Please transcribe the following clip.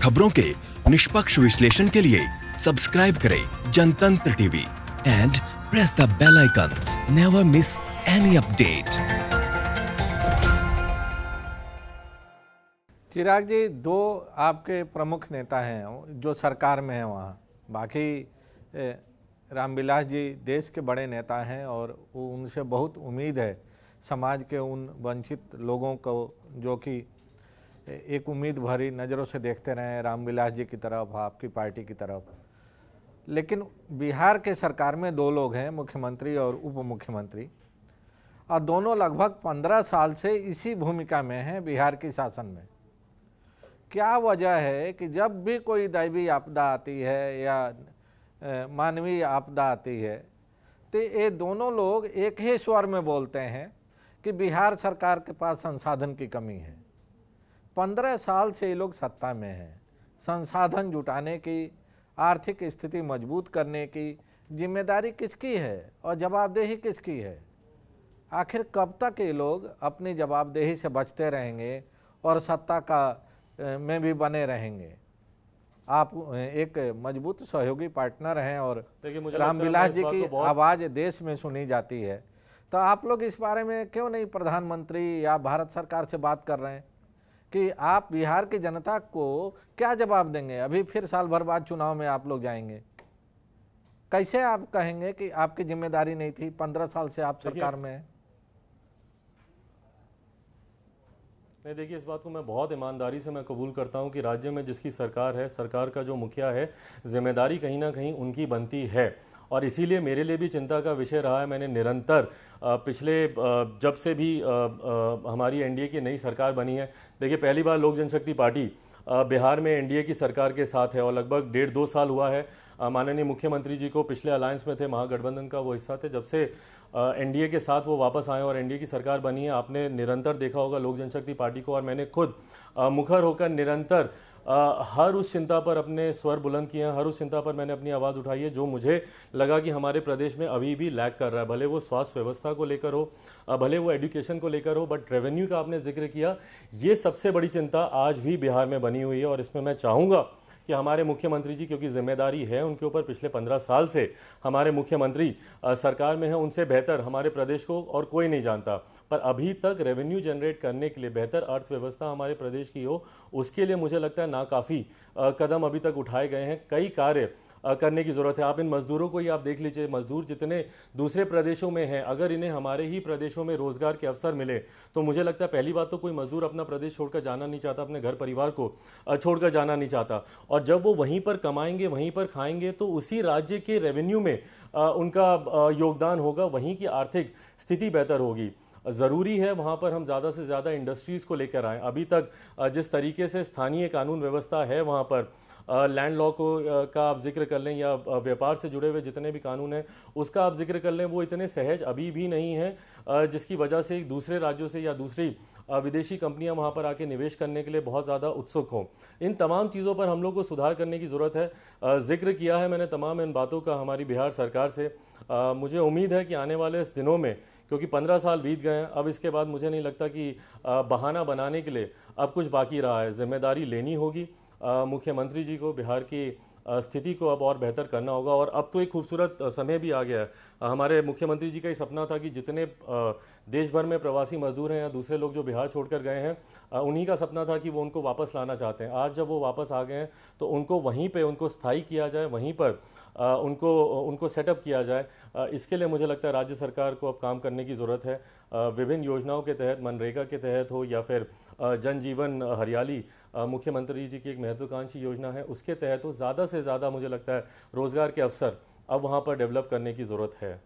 खबरों के निष्पक्ष विश्लेषण के लिए सब्सक्राइब करें Jantantra TV and press the bell icon. Never miss any update. Chirag ji, दो आपके प्रमुख नेता हैं जो सरकार में हैं, वहाँ बाकी रामविलास जी देश के बड़े नेता हैं और उनसे बहुत उम्मीद है समाज के उन वंचित लोगों को जो कि एक उम्मीद भरी नज़रों से देखते रहे रामविलास जी की तरफ, आपकी पार्टी की तरफ। लेकिन बिहार के सरकार में दो लोग हैं, मुख्यमंत्री और उप मुख्यमंत्री, और दोनों लगभग 15 साल से इसी भूमिका में हैं बिहार की शासन में। क्या वजह है कि जब भी कोई दैवीय आपदा आती है या मानवीय आपदा आती है तो ये दोनों लोग एक ही स्वर में बोलते हैं कि बिहार सरकार के पास संसाधन की कमी है। 15 साल से ये लोग सत्ता में हैं। संसाधन जुटाने की, आर्थिक स्थिति मजबूत करने की जिम्मेदारी किसकी है और जवाबदेही किसकी है? आखिर कब तक ये लोग अपनी जवाबदेही से बचते रहेंगे और सत्ता का में भी बने रहेंगे? आप एक मजबूत सहयोगी पार्टनर हैं और रामविलास जी की आवाज़ देश में सुनी जाती है, तो आप लोग इस बारे में क्यों नहीं प्रधानमंत्री या भारत सरकार से बात कर रहे हैं कि आप बिहार की जनता को क्या जवाब देंगे? अभी फिर साल भर बाद चुनाव में आप लोग जाएंगे, कैसे आप कहेंगे कि आपकी जिम्मेदारी नहीं थी? 15 साल से आप सरकार में हैं। नहीं, देखिए, इस बात को मैं बहुत ईमानदारी से मैं कबूल करता हूं कि राज्य में जिसकी सरकार है, सरकार का जो मुखिया है, जिम्मेदारी कहीं ना कहीं उनकी बनती है। और इसीलिए मेरे लिए भी चिंता का विषय रहा है। मैंने निरंतर पिछले जब से भी हमारी एनडीए की नई सरकार बनी है, देखिए, पहली बार लोक जनशक्ति पार्टी बिहार में एनडीए की सरकार के साथ है और लगभग 1.5-2 साल हुआ है। माननीय मुख्यमंत्री जी को पिछले अलायंस में थे, महागठबंधन का वो हिस्सा थे, जब से एनडीए के साथ वो वापस आए और एनडीए की सरकार बनी है। आपने निरंतर देखा होगा लोक जनशक्ति पार्टी को, और मैंने खुद मुखर होकर निरंतर हर उस चिंता पर अपने स्वर बुलंद किए हैं, हर उस चिंता पर मैंने अपनी आवाज़ उठाई है जो मुझे लगा कि हमारे प्रदेश में अभी भी लैग कर रहा है, भले वो स्वास्थ्य व्यवस्था को लेकर हो, भले वो एजुकेशन को लेकर हो, बट रेवेन्यू का आपने जिक्र किया, ये सबसे बड़ी चिंता आज भी बिहार में बनी हुई है। और इसमें मैं चाहूँगा कि हमारे मुख्यमंत्री जी, क्योंकि जिम्मेदारी है उनके ऊपर, पिछले 15 साल से हमारे मुख्यमंत्री सरकार में है, उनसे बेहतर हमारे प्रदेश को और कोई नहीं जानता। पर अभी तक रेवेन्यू जनरेट करने के लिए, बेहतर अर्थव्यवस्था हमारे प्रदेश की हो, उसके लिए मुझे लगता है ना काफ़ी कदम अभी तक उठाए गए हैं। कई कार्य करने की ज़रूरत है। आप इन मज़दूरों को ही आप देख लीजिए, मज़दूर जितने दूसरे प्रदेशों में हैं, अगर इन्हें हमारे ही प्रदेशों में रोज़गार के अवसर मिले तो मुझे लगता है पहली बात तो कोई मज़दूर अपना प्रदेश छोड़कर जाना नहीं चाहता, अपने घर परिवार को छोड़कर जाना नहीं चाहता। और जब वो वहीं पर कमाएंगे, वहीं पर खाएंगे, तो उसी राज्य के रेवेन्यू में उनका योगदान होगा, वहीं की आर्थिक स्थिति बेहतर होगी। ज़रूरी है वहाँ पर हम ज़्यादा से ज़्यादा इंडस्ट्रीज़ को लेकर आएँ। अभी तक जिस तरीके से स्थानीय कानून व्यवस्था है वहाँ पर, लैंड लॉ को का आप जिक्र कर लें या व्यापार से जुड़े हुए जितने भी कानून हैं उसका आप जिक्र कर लें, वो इतने सहज अभी भी नहीं हैं, जिसकी वजह से दूसरे राज्यों से या दूसरी विदेशी कंपनियां वहां पर आके निवेश करने के लिए बहुत ज़्यादा उत्सुक हों। इन तमाम चीज़ों पर हम लोग को सुधार करने की ज़रूरत है। जिक्र किया है मैंने तमाम इन बातों का हमारी बिहार सरकार से। मुझे उम्मीद है कि आने वाले इस दिनों में, क्योंकि 15 साल बीत गए हैं, अब इसके बाद मुझे नहीं लगता कि बहाना बनाने के लिए अब कुछ बाकी रहा है। जिम्मेदारी लेनी होगी, मुख्यमंत्री जी को बिहार की स्थिति को अब और बेहतर करना होगा। और अब तो एक खूबसूरत समय भी आ गया है। हमारे मुख्यमंत्री जी का ही सपना था कि जितने देश भर में प्रवासी मजदूर हैं या दूसरे लोग जो बिहार छोड़कर गए हैं, उन्हीं का सपना था कि वो उनको वापस लाना चाहते हैं। आज जब वो वापस आ गए हैं तो उनको वहीं पे उनको स्थायी किया जाए, वहीं पर उनको सेटअप किया जाए। इसके लिए मुझे लगता है राज्य सरकार को अब काम करने की ज़रूरत है। विभिन्न योजनाओं के तहत, मनरेगा के तहत हो या फिर जन जीवन हरियाली मुख्यमंत्री जी की एक महत्वाकांक्षी योजना है, उसके तहत हो, ज़्यादा से ज़्यादा मुझे लगता है रोज़गार के अवसर अब वहाँ पर डेवलप करने की ज़रूरत है।